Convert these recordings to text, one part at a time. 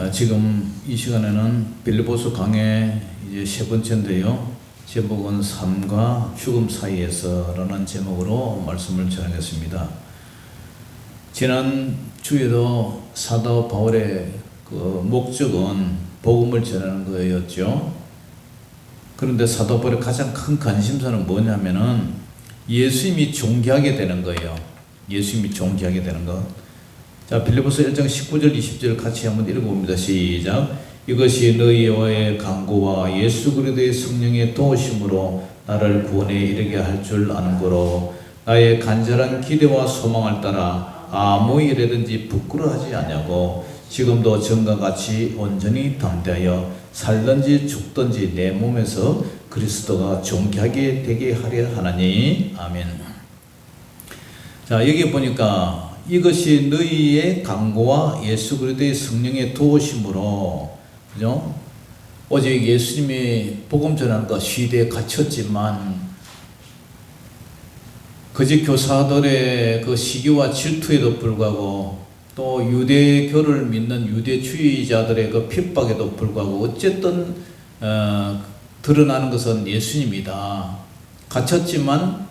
지금 이 시간에는 빌립보서 강의 이제 세 번째인데요. 제목은 삶과 죽음 사이에서라는 제목으로 말씀을 전하겠습니다. 지난 주에도 사도 바울의 그 목적은 복음을 전하는 거였죠. 그런데 사도 바울의 가장 큰 관심사는 뭐냐면은 예수님이 존귀하게 되는 거예요. 예수님이 존귀하게 되는 것. 자, 빌립보서 1장 19절 20절 같이 한번 읽어봅니다. 시작. 이것이 너희와의 강구와 예수 그리스도의 성령의 도우심으로 나를 구원에 이르게 할 줄 아는 거로 나의 간절한 기대와 소망을 따라 아무 일에든지 부끄러워하지 아니하고 지금도 전과 같이 온전히 담대하여 살든지 죽든지 내 몸에서 그리스도가 존귀하게 되게 하려 하나니. 아멘. 자, 여기 보니까 이것이 너희의 강구와 예수 그리스도의 성령의 도우심으로, 그죠? 오직 예수님이 복음 전하는 것 시대에 갇혔지만 거짓 교사들의 그 시기와 질투에도 불구하고 또 유대교를 믿는 유대주의자들의 그 핍박에도 불구하고 어쨌든 드러나는 것은 예수님이다. 갇혔지만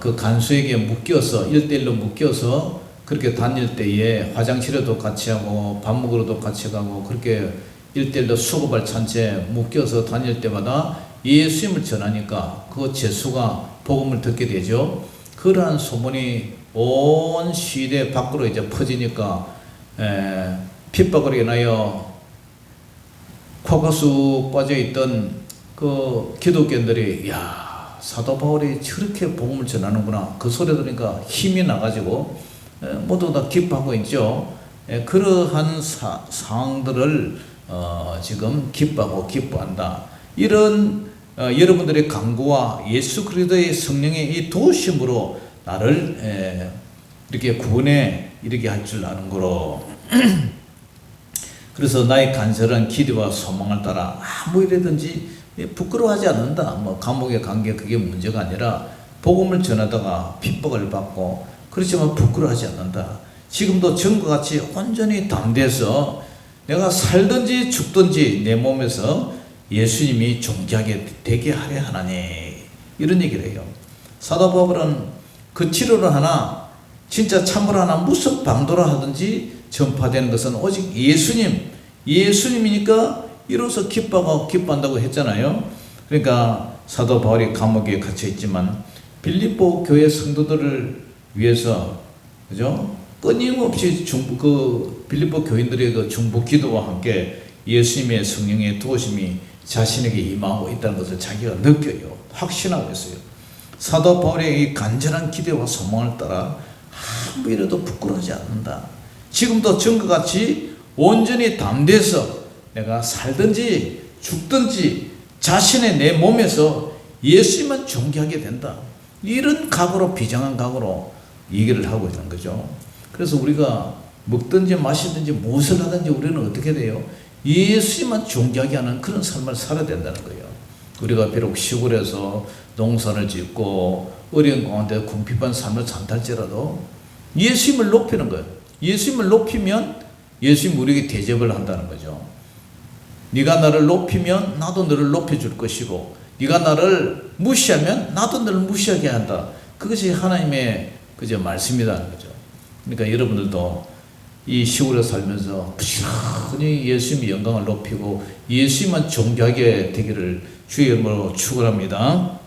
그 간수에게 묶여서 1대1로 묶여서 그렇게 다닐 때에 화장실에도 같이 하고 밥 먹으러도 같이 가고 그렇게 1대1로 수고발 찬채 묶여서 다닐 때마다 예수님을 전하니까 그 재수가 복음을 듣게 되죠. 그러한 소문이 온 시대 밖으로 이제 퍼지니까 핍박으로 인하여 코가수 빠져있던 그 기독교인들이 야, 사도 바울이 저렇게 복음을 전하는구나. 그 소리 들으니까 힘이 나가지고 모두 다 기뻐하고 있죠. 그러한 상황들을 지금 기뻐하고 기뻐한다. 이런 여러분들의 강구와 예수 그리스도의 성령의 이 도우심으로 나를 이렇게 구원에 이르게 할 줄 아는 거로. 그래서 나의 간절한 기대와 소망을 따라 아무 일이든지 부끄러워하지 않는다. 뭐 감옥에 간 게 그게 문제가 아니라 복음을 전하다가 핍박을 받고 그렇지만 부끄러워하지 않는다. 지금도 전과 같이 온전히 담대해서 내가 살든지 죽든지 내 몸에서 예수님이 존귀하게 되게 하려 하나니. 이런 얘기를 해요. 사도 바울은 그 치료를 하나 진짜 참으로 하나 무슨 방도라 하든지 전파되는 것은 오직 예수님이니까 이로써 기뻐하고 기뻐한다고 했잖아요. 그러니까 사도 바울이 감옥에 갇혀 있지만 빌립보 교회 성도들을 위해서, 그죠? 끊임없이 그 빌립보 교인들의 그 중보 기도와 함께 예수님의 성령의 도우심이 자신에게 임하고 있다는 것을 자기가 느껴요. 확신하고 있어요. 사도 바울의 이 간절한 기대와 소망을 따라 아무 일에도 부끄러워하지 않는다. 지금도 전과 같이 온전히 담대해서 내가 살든지 죽든지 자신의 내 몸에서 예수님만 존귀하게 된다. 이런 각오로, 비장한 각오로 얘기를 하고 있는 거죠. 그래서 우리가 먹든지 마시든지 무엇을 하든지 우리는 어떻게 돼요? 예수님만 존귀하게 하는 그런 삶을 살아야 된다는 거예요. 우리가 비록 시골에서 농사를 짓고 어려운 가운데 궁핍한 삶을 산탈지라도 예수님을 높이는 거예요. 예수님을 높이면 예수님 우리에게 대접을 한다는 거죠. 네가 나를 높이면 나도 너를 높여줄 것이고 네가 나를 무시하면 나도 너를 무시하게 한다. 그것이 하나님의 그저 말씀이라는 거죠. 그러니까 여러분들도 이 시골에 살면서 부지런히 예수님의 영광을 높이고 예수님만 존귀하게 되기를 주의 이름으로 축원합니다.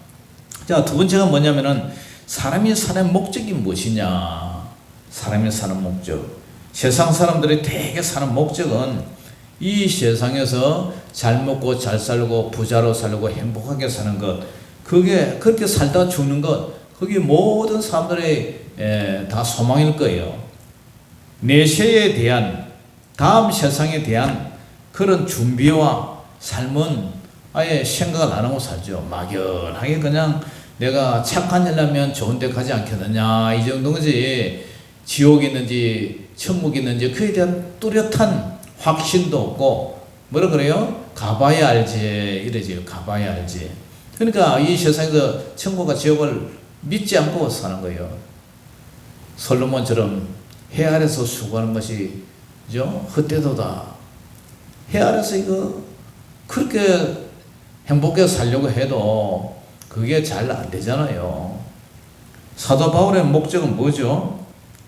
자, 두 번째가 뭐냐면은 사람이 사는 목적이 무엇이냐. 사람이 사는 목적. 세상 사람들이 대개 사는 목적은 이 세상에서 잘 먹고 잘 살고 부자로 살고 행복하게 사는 것, 그게 그렇게 살다 죽는 것, 그게 모든 사람들의 다 소망일 거예요. 내세에 대한, 다음 세상에 대한 그런 준비와 삶은 아예 생각을 안 하고 살죠. 막연하게 그냥 내가 착한 일 하면 좋은 데 가지 않겠느냐, 이 정도인 거지. 지옥이 있는지 천국이 있는지 그에 대한 뚜렷한 확신도 없고, 뭐라 그래요? 가봐야 알지, 이러지. 가봐야 알지. 그러니까 이 세상에서 천국과 지옥을 믿지 않고 사는 거예요. 솔로몬처럼 해 아래서 수고하는 것이, 그죠? 헛되도다. 해 아래서 이거 그렇게 행복하게 살려고 해도 그게 잘 안 되잖아요. 사도 바울의 목적은 뭐죠?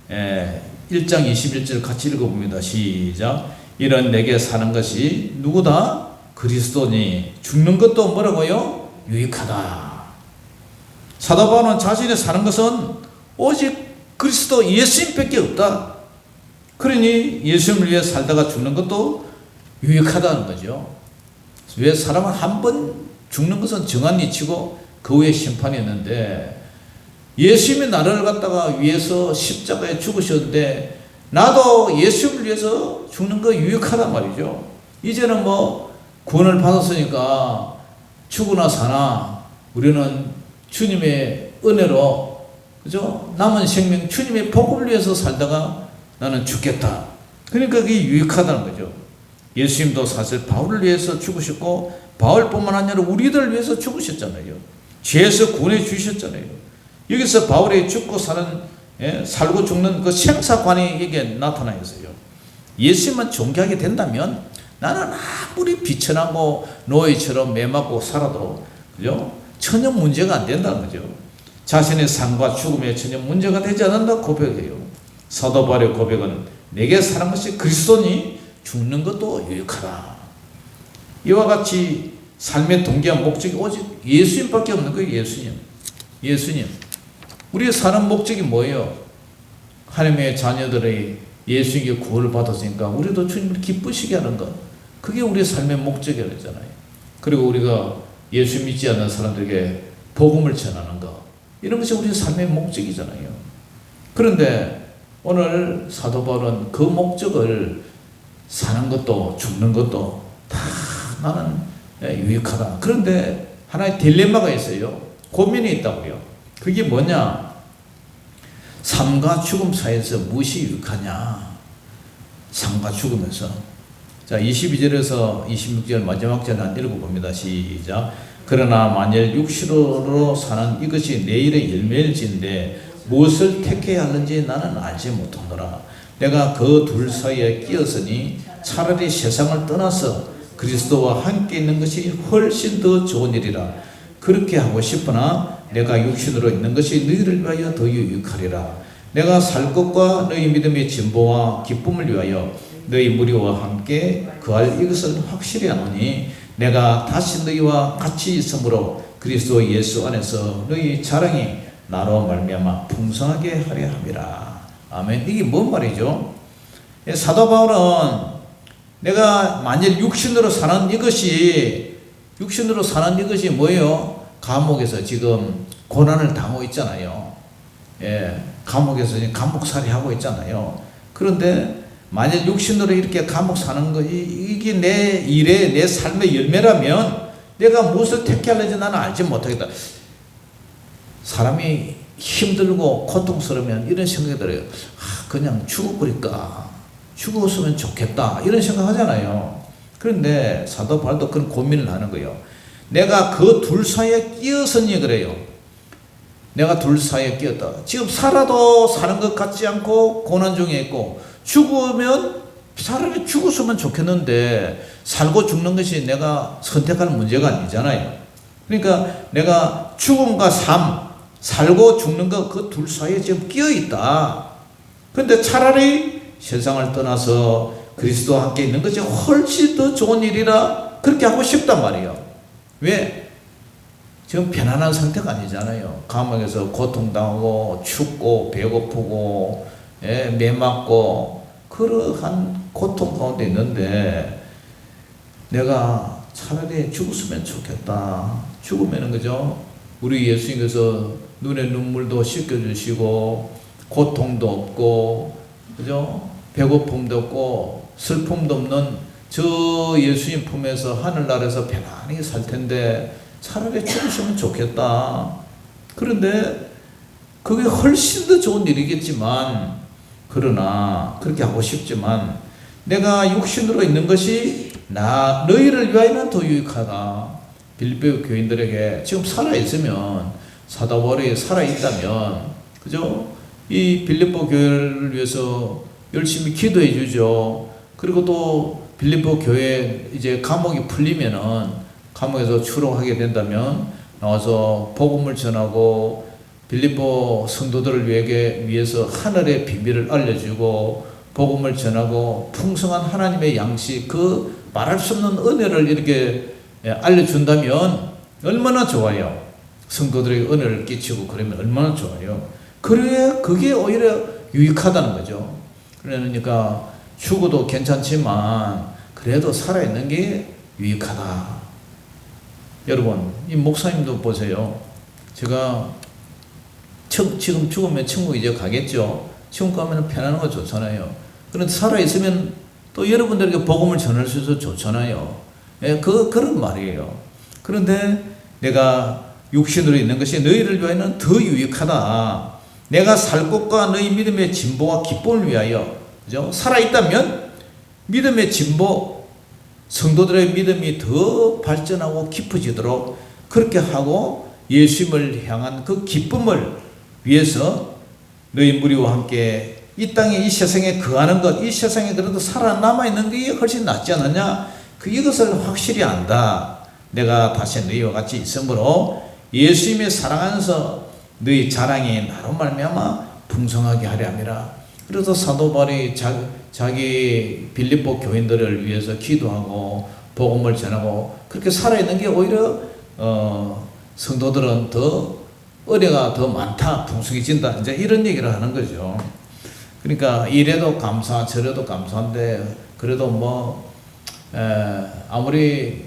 1장 21절 같이 읽어봅니다. 시작. 이런 내게 사는 것이 누구다? 그리스도니 죽는 것도 뭐라고요? 유익하다. 사도 바울은 자신이 사는 것은 오직 그리스도 예수님밖에 없다. 그러니 예수님을 위해 살다가 죽는 것도 유익하다는 거죠. 왜 사람은 한 번 죽는 것은 정한 이치고 그 후에 심판이 있는데 예수님이 나를 갖다가 위해서 십자가에 죽으셨는데 나도 예수님을 위해서 죽는 거 유익하단 말이죠. 이제는 뭐 구원을 받았으니까 죽으나 사나 우리는 주님의 은혜로 그죠? 남은 생명 주님의 복음을 위해서 살다가 나는 죽겠다. 그러니까 그게 유익하다는 거죠. 예수님도 사실 바울을 위해서 죽으셨고 바울뿐만 아니라 우리들을 위해서 죽으셨잖아요. 죄에서 구원해 주셨잖아요. 여기서 바울이 죽고 사는 살고 죽는 그 생사관이 이게 나타나 있어요. 예수님만 존경하게 된다면 나는 아무리 비천하고 노예처럼 매맞고 살아도 그죠? 전혀 문제가 안 된다는 거죠. 자신의 삶과 죽음에 전혀 문제가 되지 않는다 고백해요. 사도 바울의 고백은 내게 사는 것이 그리스도니 죽는 것도 유익하다. 이와 같이 삶의 동기와 목적이 오직 예수님밖에 없는 거예요. 예수님. 우리의 사는 목적이 뭐예요? 하나님의 자녀들의 예수님께 구원을 받았으니까 우리도 주님을 기쁘시게 하는 것. 그게 우리의 삶의 목적이잖아요. 그리고 우리가 예수 믿지 않는 사람들에게 복음을 전하는 것. 이런 것이 우리의 삶의 목적이잖아요. 그런데 오늘 사도 바울은 그 목적을 사는 것도 죽는 것도 다 나는 유익하다. 그런데 하나의 딜레마가 있어요. 고민이 있다고요. 그게 뭐냐? 삶과 죽음 사이에서 무엇이 유익하냐? 삶과 죽음에서. 자, 22절에서 26절 마지막 절 한 읽어봅니다. 시작. 그러나 만일 육신으로 사는 이것이 내일의 열매일진데 무엇을 택해야 하는지 나는 알지 못하노라. 내가 그 둘 사이에 끼었으니 차라리 세상을 떠나서 그리스도와 함께 있는 것이 훨씬 더 좋은 일이라. 그렇게 하고 싶으나 내가 육신으로 있는 것이 너희를 위하여 더 유익하리라. 내가 살 것과 너희 믿음의 진보와 기쁨을 위하여 너희 무리와 함께 그할 이것을 확실히 아노니 내가 다시 너희와 같이 있으므로 그리스도 예수 안에서 너희 자랑이 나로 말미암아 풍성하게 하려 함이라. 아멘. 이게 뭔 말이죠? 사도 바울은 내가 만일 육신으로 사는 이것이 뭐예요? 감옥에서 지금 고난을 당하고 있잖아요. 감옥에서 감옥살이 하고 있잖아요. 그런데 만일 육신으로 이렇게 감옥 사는 거 이게 내 일의 내 삶의 열매라면 내가 무엇을 택하려는지 나는 알지 못하겠다. 사람이 힘들고 고통스러우면 이런 생각이 들어요. 그냥 죽어버릴까? 죽었으면 좋겠다. 이런 생각 하잖아요. 그런데 사도 바울도 그런 고민을 하는 거예요. 내가 그 둘 사이에 끼었으니 그래요. 내가 둘 사이에 끼었다. 지금 살아도 사는 것 같지 않고 고난 중에 있고 죽으면 차라리 죽었으면 좋겠는데 살고 죽는 것이 내가 선택할 문제가 아니잖아요. 그러니까 내가 죽음과 삶, 살고 죽는 것 그 둘 사이에 지금 끼어 있다. 그런데 차라리 세상을 떠나서 그리스도와 함께 있는 것이 훨씬 더 좋은 일이라 그렇게 하고 싶단 말이에요. 왜? 지금 편안한 상태가 아니잖아요. 감옥에서 고통당하고 춥고 배고프고 매맞고 그러한 고통 가운데 있는데 내가 차라리 죽었으면 좋겠다. 죽으면은 그죠? 우리 예수님께서 눈에 눈물도 씻겨주시고 고통도 없고 그죠? 배고픔도 없고 슬픔도 없는 저 예수님 품에서 하늘나라에서 편안히 살 텐데 차라리 죽으시면 좋겠다. 그런데 그게 훨씬 더 좋은 일이겠지만 그러나 그렇게 하고 싶지만 내가 육신으로 있는 것이 너희를 위하여는 더 유익하다. 빌립보 교인들에게 지금 살아있으면 사도 바울이 살아있다면 그죠? 이 빌립보 교회를 위해서 열심히 기도해 주죠. 그리고 또 빌립보 교회 이제 감옥이 풀리면은 감옥에서 추록하게 된다면 나와서 복음을 전하고 빌립보 성도들을 위해서 하늘의 비밀을 알려주고 복음을 전하고 풍성한 하나님의 양식, 그 말할 수 없는 은혜를 이렇게 알려준다면 얼마나 좋아요. 성도들에게 은혜를 끼치고 그러면 얼마나 좋아요. 그래, 그게 오히려 유익하다는 거죠. 그러니까 죽어도 괜찮지만 그래도 살아있는 게 유익하다. 여러분, 이 목사님도 보세요. 제가 지금 죽으면 천국 이제 가겠죠. 천국 가면 편안한 거 좋잖아요. 그런데 살아있으면 또 여러분들에게 복음을 전할 수 있어서 좋잖아요. 예, 그런 말이에요. 그런데 내가 육신으로 있는 것이 너희를 위하여는 더 유익하다. 내가 살 것과 너희 믿음의 진보와 기쁨을 위하여, 그죠? 살아있다면 믿음의 진보, 성도들의 믿음이 더 발전하고 깊어지도록 그렇게 하고 예수님을 향한 그 기쁨을 위해서 너희 무리와 함께 이 땅에 이 세상에 거하는 것, 이 세상에 그래도 살아남아 있는 게 훨씬 낫지 않느냐? 이것을 확실히 안다. 내가 다시 너희와 같이 있으므로 예수님의 사랑하면서 너희 자랑이 나로 말미암아 풍성하게 하려 함이라. 그래서 사도 바울이 자기 빌립보 교인들을 위해서 기도하고 복음을 전하고 그렇게 살아있는 게 오히려 성도들은 더 은혜가 더 많다, 풍성해진다, 이제 이런 얘기를 하는 거죠. 그러니까 이래도 감사, 저래도 감사한데 그래도 아무리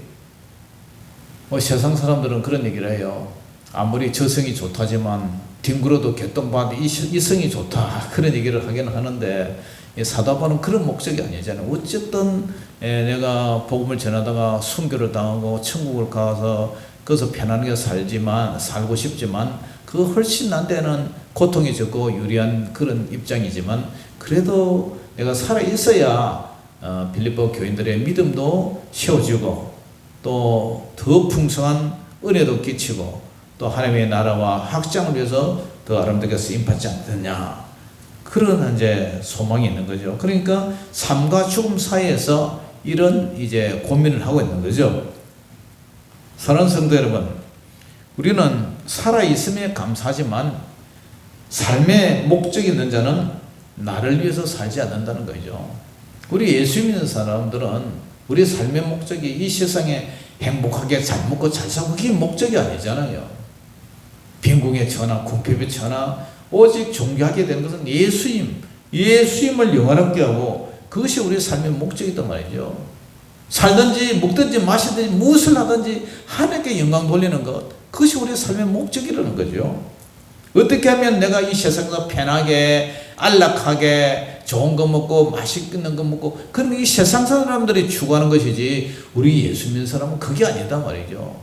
세상 사람들은 그런 얘기를 해요. 아무리 저성이 좋다지만 뒹굴어도 개똥밭 이성이 좋다, 그런 얘기를 하긴 하는데 사도 바울은 그런 목적이 아니잖아요. 어쨌든 내가 복음을 전하다가 순교를 당하고 천국을 가서 거기서 편안하게 살고 싶지만 그 훨씬 난 데는 고통이 적고 유리한 그런 입장이지만 그래도 내가 살아있어야 빌립보 교인들의 믿음도 세워지고 또 더 풍성한 은혜도 끼치고 또 하나님의 나라와 확장을 위해서 더 아름답게 쓰임받지 않겠냐, 그런 이제 소망이 있는 거죠. 그러니까 삶과 죽음 사이에서 이런 이제 고민을 하고 있는 거죠. 사랑하는 성도 여러분, 우리는 살아있음에 감사하지만 삶의 목적이 있는 자는 나를 위해서 살지 않는다는 거죠. 우리 예수 믿는 사람들은 우리 삶의 목적이 이 세상에 행복하게 잘 먹고 잘 살고 그게 목적이 아니잖아요. 빈궁에 처나 궁핍에 처나 오직 존귀하게 되는 것은 예수님을 영화롭게 하고 그것이 우리 삶의 목적이단 말이죠. 살든지 먹든지 마시든지 무엇을 하든지 하나님께 영광 돌리는 것, 그것이 우리 삶의 목적이라는 거죠. 어떻게 하면 내가 이 세상에서 편하게 안락하게 좋은 거 먹고 맛있는 거 먹고 그런 이 세상 사람들이 추구하는 것이지 우리 예수 믿는 사람은 그게 아니다 말이죠.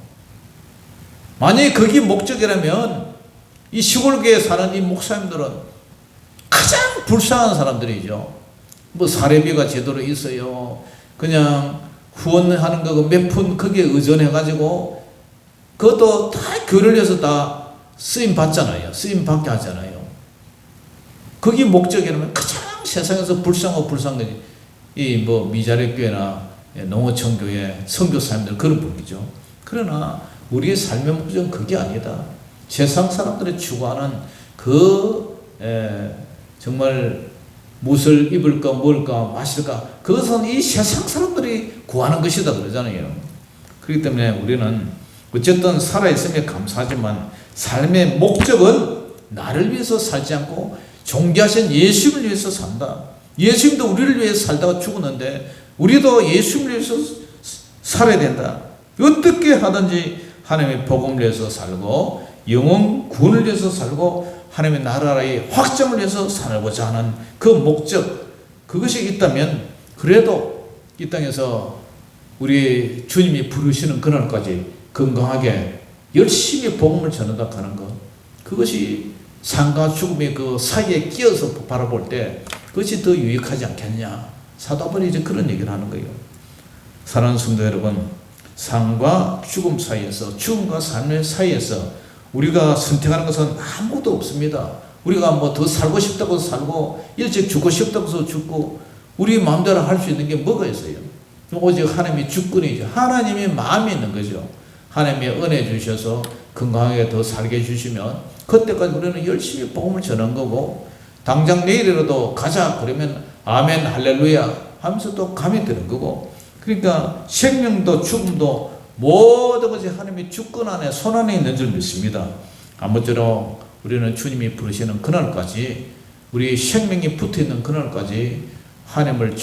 만약에 그게 목적이라면 이 시골교회에 사는 이 목사님들은 가장 불쌍한 사람들이죠. 사례비가 제대로 있어요. 그냥 후원하는 거고 몇 푼 거기에 의존해가지고 그것도 다 교회를 위해서 다 쓰임 받잖아요. 쓰임 받게 하잖아요. 그게 목적이라면 가장 세상에서 불쌍한 거지. 미자립 교회나 농어촌 교회 선교사님들 그런 분이죠. 그러나 우리의 삶의 목적은 그게 아니다. 세상 사람들이 추구하는 정말 무엇을 입을까 먹을까 마실까 그것은 이 세상 사람들이 구하는 것이다 그러잖아요. 그렇기 때문에 우리는 어쨌든 살아있음에 감사하지만 삶의 목적은 나를 위해서 살지 않고 존귀하신 예수님을 위해서 산다. 예수님도 우리를 위해서 살다가 죽었는데 우리도 위해서 살아야 된다. 어떻게 하든지 하나님의 복음을 위해서 살고 영혼 구원을 위해서 살고 하나님의 나라의 확장을 위해서 살고자 하는 그 목적, 그것이 있다면 그래도 이 땅에서 우리 주님이 부르시는 그날까지 건강하게 열심히 복음을 전하다 가는 것, 그것이 삶과 죽음의 그 사이에 끼어서 바라볼 때 그것이 더 유익하지 않겠냐. 사도 바울이 이제 그런 얘기를 하는 거예요. 사랑하는 성도 여러분, 삶과 죽음 사이에서, 죽음과 삶의 사이에서 우리가 선택하는 것은 아무것도 없습니다. 우리가 더 살고 싶다고 살고 일찍 죽고 싶다고 해서 죽고 우리 마음대로 할 수 있는 게 뭐가 있어요? 오직 하나님이 주권이죠. 하나님이 마음이 있는 거죠. 하나님의 은혜 주셔서 건강하게 더 살게 해주시면 그때까지 우리는 열심히 복음을 전한 거고, 당장 내일이라도 가자 그러면 아멘 할렐루야 하면서 또 가면 되는 거고, 그러니까 생명도 죽음도 모든 것이 하나님의 주권 안에 손 안에 있는 줄 믿습니다. 아무쪼록 우리는 주님이 부르시는 그날까지, 우리 생명이 붙어있는 그날까지 하나님을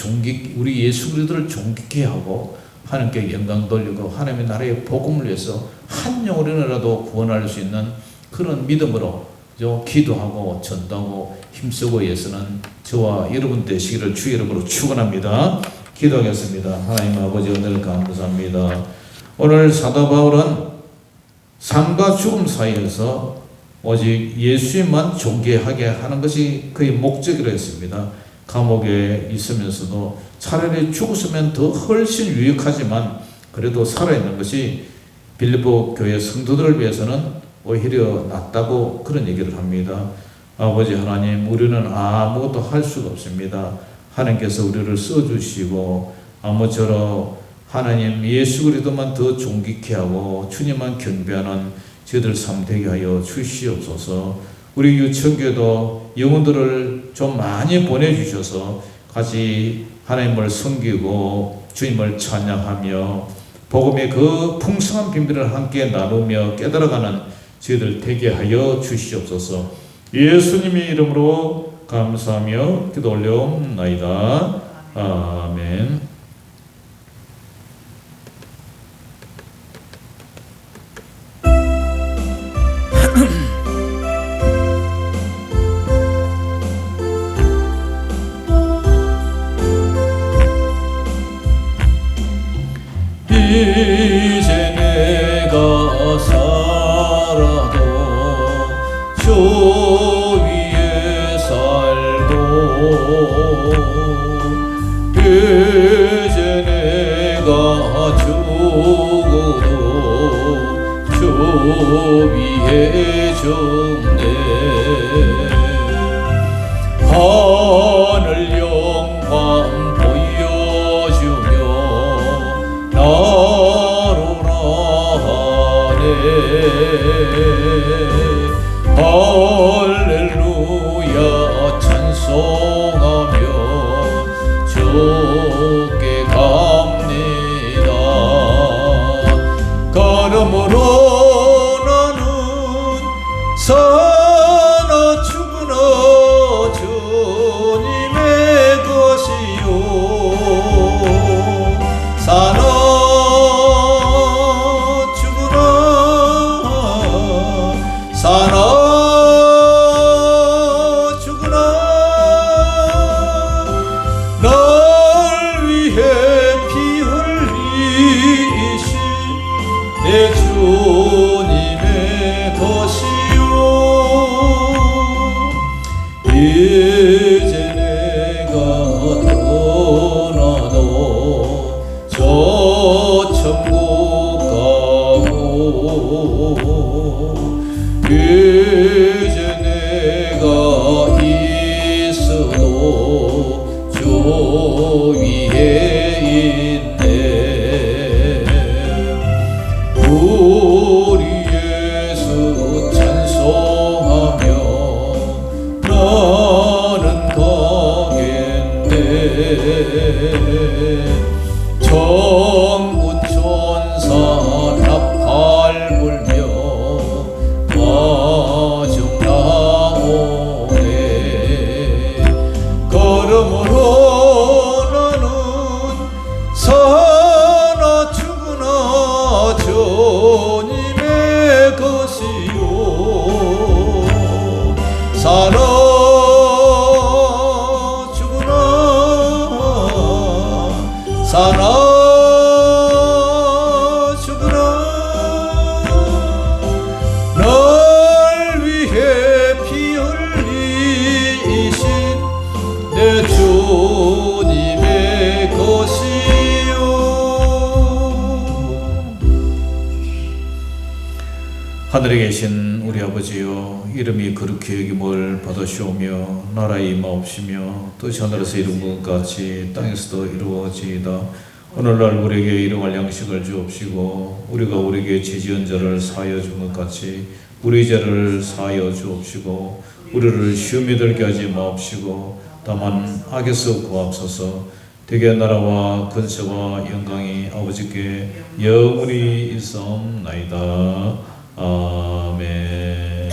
우리 예수 그리스도를 존귀케 하고 하나님께 영광 돌리고 하나님의 나라의 복음을 위해서 한 영혼이라도 구원할 수 있는 그런 믿음으로 기도하고 전도하고 힘쓰고 위해서는 저와 여러분 되시기를 주의 이름으로 축원합니다. 기도하겠습니다. 하나님 아버지 은혜를 감사합니다. 오늘 사도 바울은 삶과 죽음 사이에서 오직 예수님만 존귀하게 하는 것이 그의 목적이라 했습니다. 감옥에 있으면서도 차라리 죽었으면 더 훨씬 유익하지만 그래도 살아있는 것이 빌립보 교회 성도들을 위해서는 오히려 낫다고 그런 얘기를 합니다. 아버지 하나님, 우리는 아무것도 할 수가 없습니다. 하나님께서 우리를 써주시고 아무쪼록 하나님 예수 그리스도만 더 존귀케 하고 주님만 경배하는 저희들 삶 되게 하여 주시옵소서. 우리 유천교도 영혼들을 좀 많이 보내주셔서 같이 하나님을 섬기고 주님을 찬양하며 복음의 그 풍성한 비밀을 함께 나누며 깨달아가는 저희들 되게 하여 주시옵소서. 예수님의 이름으로 감사하며 기도 올려옵나이다. 아멘. 이제 내가 살아도 주 위에 살고, 이제 내가 죽어도 주 위에 죽네. 하늘 영광 보여주며 나로라 하네. 할렐루야 찬송하며 주께 갑니다. 걸음으로 나는 사나 죽으나 주님의 것이요, 사나 죽으나 사나 죽으나 널 위해 피 흘리신 내 주님의 것이요. 이제 내가 떠나도 저 천국 가고, 이제 내가 있어도 주 위에 있네. 우리 예수 찬송하며 나는 가겠네. 천군 천사 나팔 불며 마중 나오네. 걸음으로 나는 사나 죽으나 주님의 것이요, 사나 죽으나 사나 죽으나 널 위해 피 흘리신 내 주님의 것이요. 하늘에 계신 우리 아버지여, 이름이 거룩히 여김을 받으시오며 나라의 임하옵시며 뜻이 하늘에서 이룬 것 같이 땅에서도 이루어지이다. 오늘날 우리에게 일용할 양식을 주옵시고 우리가 우리에게 죄지은 자를 사하여 준 것 같이 우리 죄를 사하여 주옵시고 우리를 시험에 들게 하지 마옵시고 다만 악에서 구하옵소서. 대개 나라와 근세와 영광이 아버지께 영원히 있사옵나이다. 아멘.